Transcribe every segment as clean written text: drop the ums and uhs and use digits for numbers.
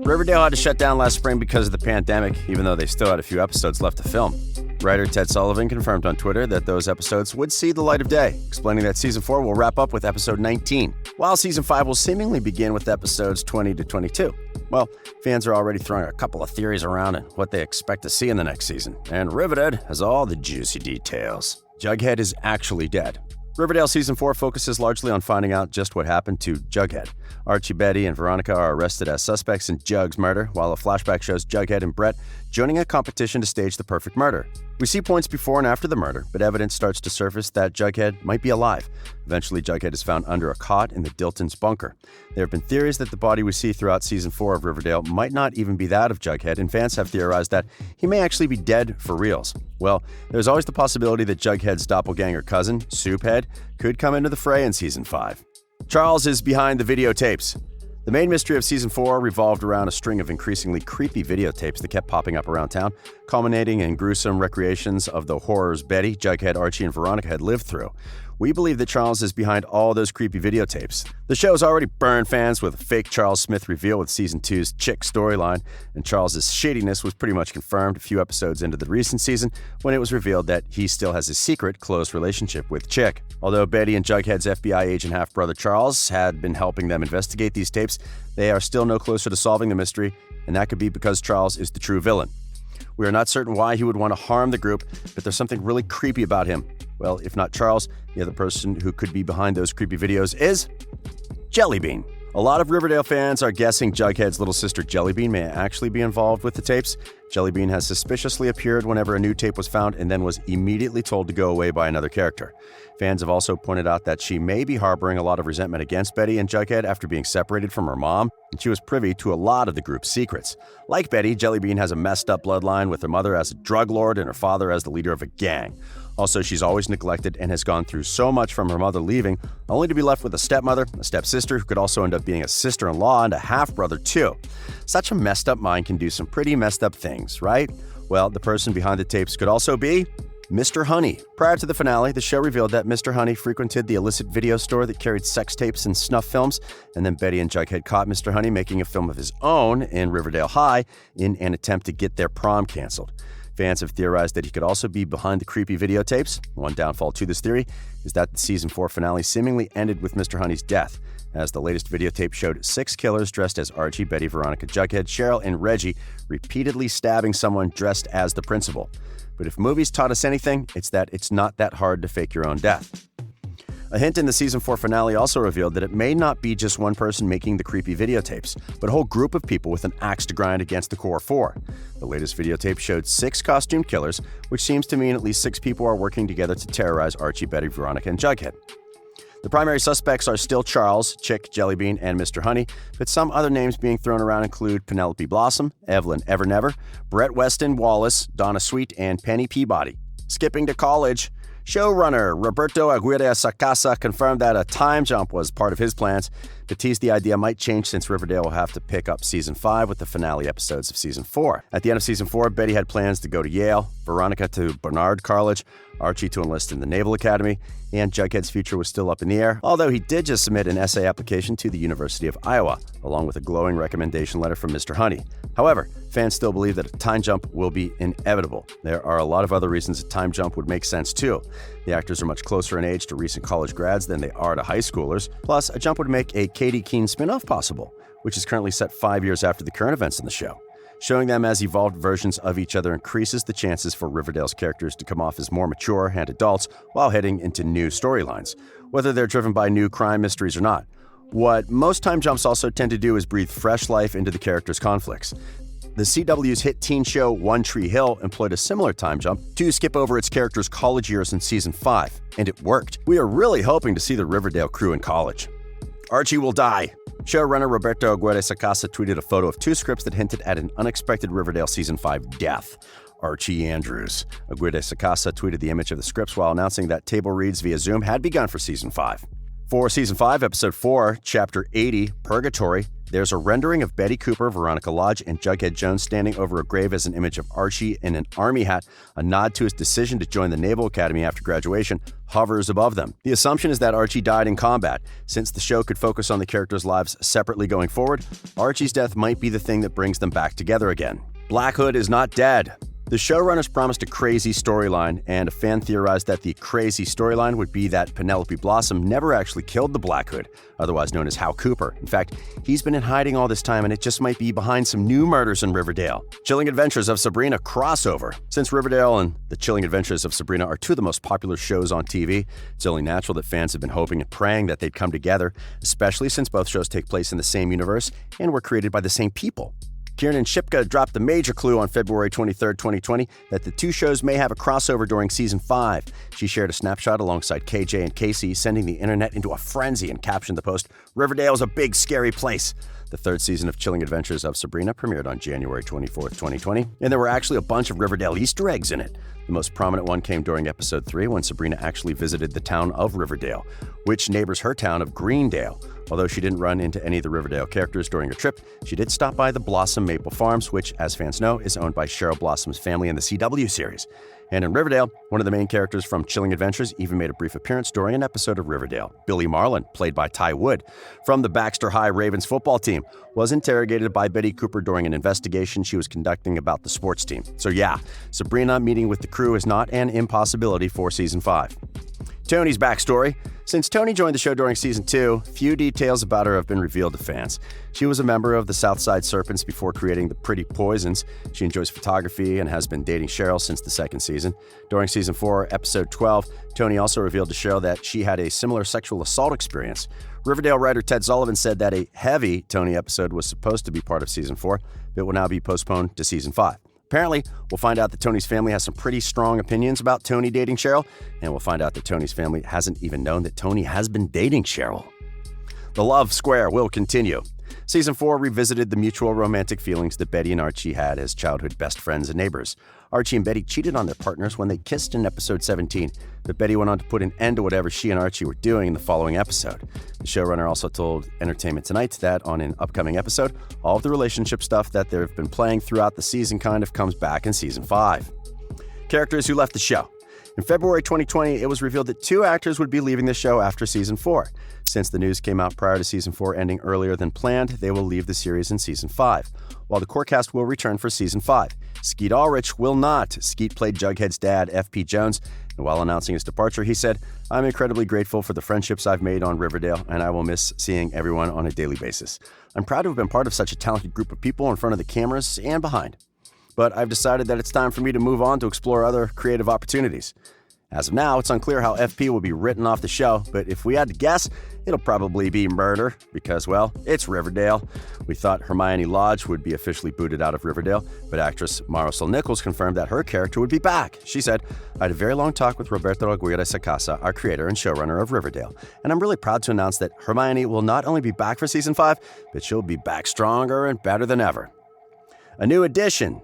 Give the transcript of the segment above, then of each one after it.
Riverdale had to shut down last spring because of the pandemic, even though they still had a few episodes left to film. Writer Ted Sullivan confirmed on Twitter that those episodes would see the light of day, explaining that Season 4 will wrap up with Episode 19, while Season 5 will seemingly begin with Episodes 20 to 22. Well, fans are already throwing a couple of theories around and what they expect to see in the next season, and Riverdale has all the juicy details. Jughead is actually dead. Riverdale Season 4 focuses largely on finding out just what happened to Jughead. Archie, Betty, and Veronica are arrested as suspects in Jug's murder, while a flashback shows Jughead and Brett joining a competition to stage the perfect murder. We see points before and after the murder, but evidence starts to surface that Jughead might be alive. Eventually, Jughead is found under a cot in the Dilton's bunker. There have been theories that the body we see throughout Season 4 of Riverdale might not even be that of Jughead, and fans have theorized that he may actually be dead for reals. Well, there's always the possibility that Jughead's doppelganger cousin, Souphead, could come into the fray in Season 5. Charles is behind the videotapes. The main mystery of Season 4 revolved around a string of increasingly creepy videotapes that kept popping up around town, culminating in gruesome recreations of the horrors Betty, Jughead, Archie, and Veronica had lived through. We believe that Charles is behind all those creepy videotapes. The show's already burned fans with a fake Charles Smith reveal with Season 2's Chick storyline, and Charles' shadiness was pretty much confirmed a few episodes into the recent season when it was revealed that he still has a secret, close relationship with Chick. Although Betty and Jughead's FBI agent half-brother Charles had been helping them investigate these tapes, they are still no closer to solving the mystery, and that could be because Charles is the true villain. We are not certain why he would want to harm the group, but there's something really creepy about him. Well, if not Charles, the other person who could be behind those creepy videos is Jellybean. A lot of Riverdale fans are guessing Jughead's little sister Jellybean may actually be involved with the tapes. Jellybean has suspiciously appeared whenever a new tape was found and then was immediately told to go away by another character. Fans have also pointed out that she may be harboring a lot of resentment against Betty and Jughead after being separated from her mom, and she was privy to a lot of the group's secrets. Like Betty, Jellybean has a messed up bloodline with her mother as a drug lord and her father as the leader of a gang. Also, she's always neglected and has gone through so much from her mother leaving, only to be left with a stepmother, a stepsister who could also end up being a sister-in-law, and a half-brother too. Such a messed up mind can do some pretty messed up things, right? Well, the person behind the tapes could also be Mr. Honey. Prior to the finale, the show revealed that Mr. Honey frequented the illicit video store that carried sex tapes and snuff films, and then Betty and Jughead caught Mr. Honey making a film of his own in Riverdale High in an attempt to get their prom canceled. Fans have theorized that he could also be behind the creepy videotapes. One downfall to this theory is that the Season 4 finale seemingly ended with Mr. Honey's death, as the latest videotape showed 6 killers dressed as Archie, Betty, Veronica, Jughead, Cheryl, and Reggie repeatedly stabbing someone dressed as the principal. But if movies taught us anything, it's that it's not that hard to fake your own death. A hint in the Season 4 finale also revealed that it may not be just one person making the creepy videotapes, but a whole group of people with an axe to grind against the core 4. The latest videotape showed 6 costumed killers, which seems to mean at least 6 people are working together to terrorize Archie, Betty, Veronica, and Jughead. The primary suspects are still Charles, Chick, Jellybean, and Mr. Honey, but some other names being thrown around include Penelope Blossom, Evelyn Evernever, Brett Weston Wallace, Donna Sweet, and Penny Peabody. Skipping to college, showrunner Roberto Aguirre Sacasa confirmed that a time jump was part of his plans, but teased the idea might change since Riverdale will have to pick up Season 5 with the finale episodes of Season 4. At the end of Season 4, Betty had plans to go to Yale, Veronica to Barnard College, Archie to enlist in the Naval Academy, and Jughead's future was still up in the air, although he did just submit an essay application to the University of Iowa, along with a glowing recommendation letter from Mr. Honey. However, fans still believe that a time jump will be inevitable. There are a lot of other reasons a time jump would make sense too. The actors are much closer in age to recent college grads than they are to high schoolers, plus a jump would make a Katie Keene spin-off possible, which is currently set 5 years after the current events in the show. Showing them as evolved versions of each other increases the chances for Riverdale's characters to come off as more mature and adults while heading into new storylines, whether they're driven by new crime mysteries or not. What most time jumps also tend to do is breathe fresh life into the characters' conflicts. The CW's hit teen show One Tree Hill employed a similar time jump to skip over its characters' college years in Season 5, and it worked. We are really hoping to see the Riverdale crew in college. Archie will die. Showrunner Roberto Aguirre Sacasa tweeted a photo of 2 scripts that hinted at an unexpected Riverdale Season 5 death. Archie Andrews. Aguirre Sacasa tweeted the image of the scripts while announcing that table reads via Zoom had begun for Season 5. For Season 5, Episode 4, Chapter 80, Purgatory, there's a rendering of Betty Cooper, Veronica Lodge, and Jughead Jones standing over a grave as an image of Archie in an army hat. A nod to his decision to join the Naval Academy after graduation hovers above them. The assumption is that Archie died in combat. Since the show could focus on the characters' lives separately going forward, Archie's death might be the thing that brings them back together again. Black Hood is not dead. The showrunners promised a crazy storyline, and a fan theorized that the crazy storyline would be that Penelope Blossom never actually killed the Black Hood, otherwise known as Hal Cooper. In fact, he's been in hiding all this time, and it just might be behind some new murders in Riverdale. Chilling Adventures of Sabrina crossover. Since Riverdale and The Chilling Adventures of Sabrina are two of the most popular shows on TV, it's only natural that fans have been hoping and praying that they'd come together, especially since both shows take place in the same universe and were created by the same people. Kiernan Shipka dropped a major clue on February 23, 2020, that the two shows may have a crossover during Season 5. She shared a snapshot alongside KJ and Casey, sending the internet into a frenzy, and captioned the post, "Riverdale's a big, scary place." The third season of Chilling Adventures of Sabrina premiered on January 24, 2020, and there were actually a bunch of Riverdale Easter eggs in it. The most prominent one came during Episode 3, when Sabrina actually visited the town of Riverdale, which neighbors her town of Greendale. Although she didn't run into any of the Riverdale characters during her trip, she did stop by the Blossom Maple Farms, which, as fans know, is owned by Cheryl Blossom's family in the CW series. And in Riverdale, one of the main characters from Chilling Adventures even made a brief appearance during an episode of Riverdale. Billy Marlin, played by Ty Wood, from the Baxter High Ravens football team, was interrogated by Betty Cooper during an investigation she was conducting about the sports team. So yeah, Sabrina meeting with the crew is not an impossibility for Season 5. Tony's backstory. Since Tony joined the show during Season 2, few details about her have been revealed to fans. She was a member of the Southside Serpents before creating the Pretty Poisons. She enjoys photography and has been dating Cheryl since the second season. During Season 4, Episode 12, Tony also revealed to Cheryl that she had a similar sexual assault experience. Riverdale writer Ted Sullivan said that a heavy Tony episode was supposed to be part of Season 4, but will now be postponed to Season 5. Apparently, we'll find out that Tony's family has some pretty strong opinions about Tony dating Cheryl, and we'll find out that Tony's family hasn't even known that Tony has been dating Cheryl. The love square will continue. Season 4 revisited the mutual romantic feelings that Betty and Archie had as childhood best friends and neighbors. Archie and Betty cheated on their partners when they kissed in episode 17, but Betty went on to put an end to whatever she and Archie were doing in the following episode. The showrunner also told Entertainment Tonight that on an upcoming episode, all of the relationship stuff that they've been playing throughout the season kind of comes back in Season 5. Characters who left the show. In February 2020, it was revealed that 2 actors would be leaving the show after Season 4. Since the news came out prior to Season 4 ending earlier than planned, they will leave the series in Season 5, while the core cast will return for Season 5. Skeet Ulrich will not. Skeet played Jughead's dad, F.P. Jones, and while announcing his departure, he said, "I'm incredibly grateful for the friendships I've made on Riverdale, and I will miss seeing everyone on a daily basis. I'm proud to have been part of such a talented group of people in front of the cameras and behind. But I've decided that it's time for me to move on to explore other creative opportunities." As of now, it's unclear how FP will be written off the show, but if we had to guess, it'll probably be murder because, well, it's Riverdale. We thought Hermione Lodge would be officially booted out of Riverdale, but actress Marisol Nichols confirmed that her character would be back. She said, "I had a very long talk with Roberto Aguirre Sacasa, our creator and showrunner of Riverdale, and I'm really proud to announce that Hermione will not only be back for Season 5, but she'll be back stronger and better than ever." A new addition.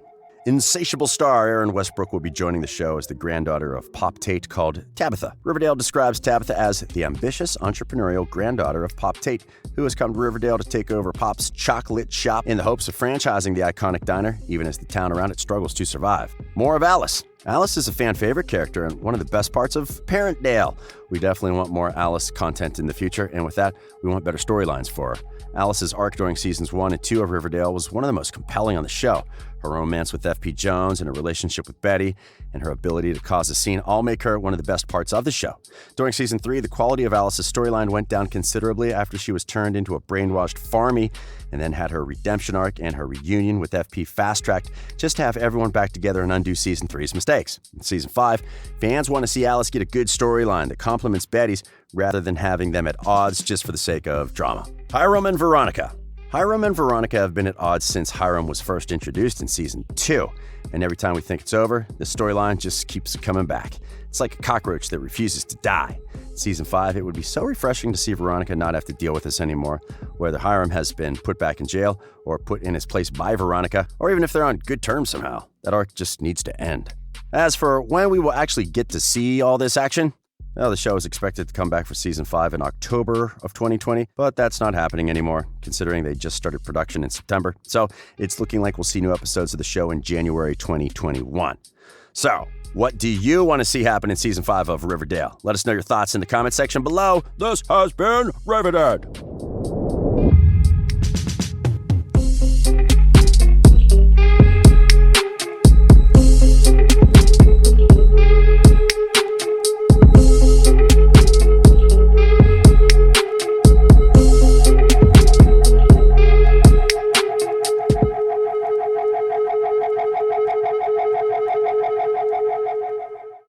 Insatiable star Erin Westbrook will be joining the show as the granddaughter of Pop Tate called Tabitha. Riverdale describes Tabitha as the ambitious, entrepreneurial granddaughter of Pop Tate, who has come to Riverdale to take over Pop's chocolate shop in the hopes of franchising the iconic diner, even as the town around it struggles to survive. More of Alice. Alice is a fan favorite character and one of the best parts of Parentdale. We definitely want more Alice content in the future, and with that, we want better storylines for her. Alice's arc during Seasons 1 and 2 of Riverdale was one of the most compelling on the show. Her romance with F.P. Jones and her relationship with Betty and her ability to cause a scene all make her one of the best parts of the show. During Season 3, the quality of Alice's storyline went down considerably after she was turned into a brainwashed farmie and then had her redemption arc and her reunion with F.P. fast-tracked just to have everyone back together and undo Season 3's mistakes. In Season 5, fans want to see Alice get a good storyline that complements Betty's rather than having them at odds just for the sake of drama. Hiram and Veronica. Hiram and Veronica have been at odds since Hiram was first introduced in Season 2, and every time we think it's over, the storyline just keeps coming back. It's like a cockroach that refuses to die. In Season 5, it would be so refreshing to see Veronica not have to deal with this anymore, whether Hiram has been put back in jail or put in his place by Veronica, or even if they're on good terms somehow. That arc just needs to end. As for when we will actually get to see all this action, Well, the show is expected to come back for season 5 in October of 2020, but that's not happening anymore, considering they just started production in September. So it's looking like we'll see new episodes of the show in January 2021. So, what do you want to see happen in season 5 of Riverdale? Let us know your thoughts in the comment section below. This has been Riverdale.